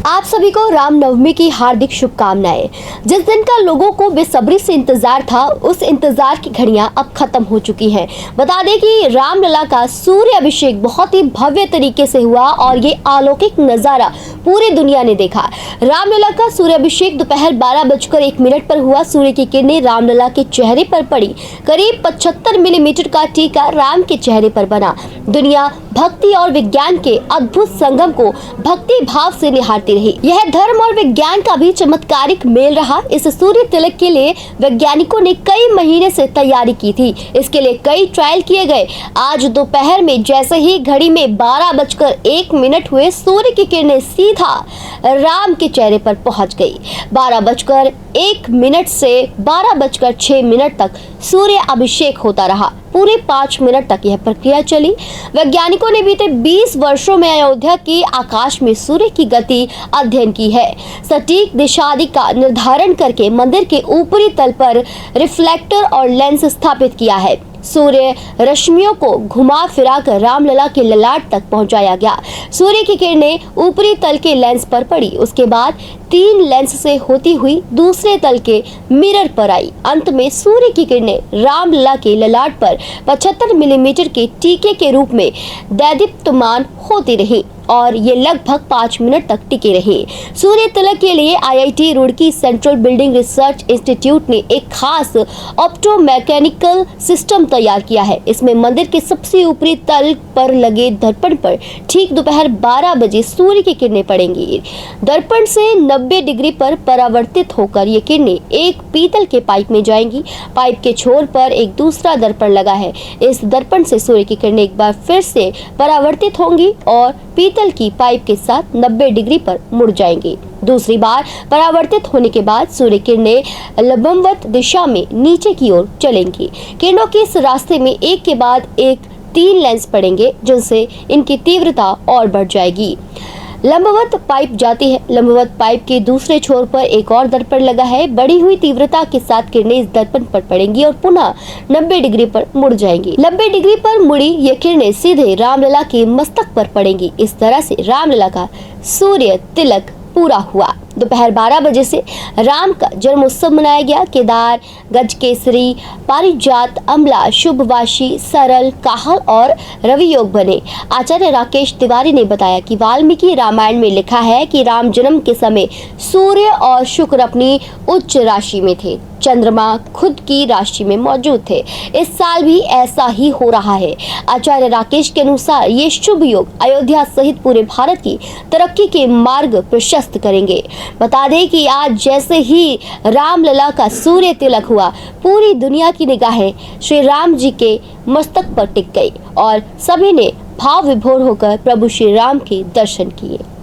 आप सभी को रामनवमी की हार्दिक शुभकामनाएं। जिस दिन का लोगों को बेसब्री से इंतजार था, उस इंतजार की घड़ियां अब खत्म हो चुकी हैं। बता दें कि रामलला का सूर्य अभिषेक बहुत ही भव्य तरीके से हुआ और ये अलौकिक नजारा पूरी दुनिया ने देखा। रामलला का सूर्य अभिषेक दोपहर 12:01 पर हुआ। सूर्य की किरणें रामलला के चेहरे पर पड़ी। करीब 75 मिलीमीटर का टीका राम के चेहरे पर बना। दुनिया भक्ति और विज्ञान के अद्भुत संगम को भक्ति भाव से निहारती रही। यह धर्म और विज्ञान का भी चमत्कारिक मेल रहा। इस सूर्य तिलक के लिए वैज्ञानिकों ने कई महीने से तैयारी की थी। इसके लिए कई ट्रायल किए गए। आज दोपहर में जैसे ही घड़ी में 12:01 हुए, सूर्य की किरणें सीधा राम के चेहरे पर पहुंच गई। 12:01 से 12:06 तक सूर्य अभिषेक होता रहा। पूरे 5 मिनट तक यह प्रक्रिया चली। वैज्ञानिकों ने बीते 20 वर्षों में अयोध्या के आकाश में सूर्य की गति अध्ययन की है। सटीक दिशा का निर्धारण करके मंदिर के ऊपरी तल पर रिफ्लेक्टर और लेंस स्थापित किया है। सूर्य रश्मियों को घुमा फिरा कर रामलला के ललाट तक पहुंचाया गया। सूर्य की किरणें ऊपरी तल के लेंस पर पड़ी। उसके बाद 3 लेंस से होती हुई दूसरे तल के मिरर पर आई। अंत में सूर्य की किरणें रामलला के ललाट पर 75 मिलीमीटर के टीके के रूप में दैदीप्यमान होती रही और ये लगभग 5 मिनट तक टिके रहे। सूर्य तिलक के लिए IIT Roorkee central building research institute ने एक खास ऑप्टोमैकेनिकल सिस्टम तैयार किया है। इसमें मंदिर के सबसे ऊपरी तल पर लगे दर्पण पर ठीक दोपहर 12 बजे सूर्य की किरणें पड़ेंगी। दर्पण से 90 डिग्री पर परावर्तित होकर ये किरणें एक पीतल के पाइप में जाएंगी। पाइप के छोर पर एक दूसरा दर्पण लगा है। इस दर्पण से सूर्य की किरणें एक बार फिर से परावर्तित होंगी और पीतल की पाइप के साथ 90 डिग्री पर मुड़ जाएंगी। दूसरी बार परावर्तित होने के बाद सूर्य किरणें लंबवत दिशा में नीचे की ओर चलेंगी। किरणों के इस रास्ते में एक के बाद एक 3 लेंस पड़ेंगे, जिनसे इनकी तीव्रता और बढ़ जाएगी। लंबवत पाइप जाती है। लंबवत पाइप के दूसरे छोर पर एक और दर्पण लगा है। बढ़ी हुई तीव्रता के साथ किरणें इस दर्पण पर पड़ेंगी और पुनः 90 डिग्री पर मुड़ जाएंगी। 90 डिग्री पर मुड़ी ये किरणें सीधे रामलला के मस्तक पर पड़ेंगी। इस तरह से रामलला का सूर्य तिलक पूरा हुआ। दोपहर 12 बजे से राम का जन्मोत्सव मनाया गया। केदार, गजकेसरी, पारिजात, अमला, शुभवाशी, सरल, काहल और रवि योग बने। आचार्य राकेश तिवारी ने बताया कि वाल्मीकि रामायण में लिखा है कि राम जन्म के समय सूर्य और शुक्र अपनी उच्च राशि में थे। चंद्रमा खुद की राशि में मौजूद थे। इस साल भी ऐसा ही हो रहा है। आचार्य राकेश के अनुसार ये शुभ योग अयोध्या सहित पूरे भारत की तरक्की के मार्ग प्रशस्त करेंगे। बता दें कि आज जैसे ही रामलला का सूर्य तिलक हुआ, पूरी दुनिया की निगाहें श्री राम जी के मस्तक पर टिक गई और सभी ने भाव विभोर होकर प्रभु श्री राम के दर्शन किए।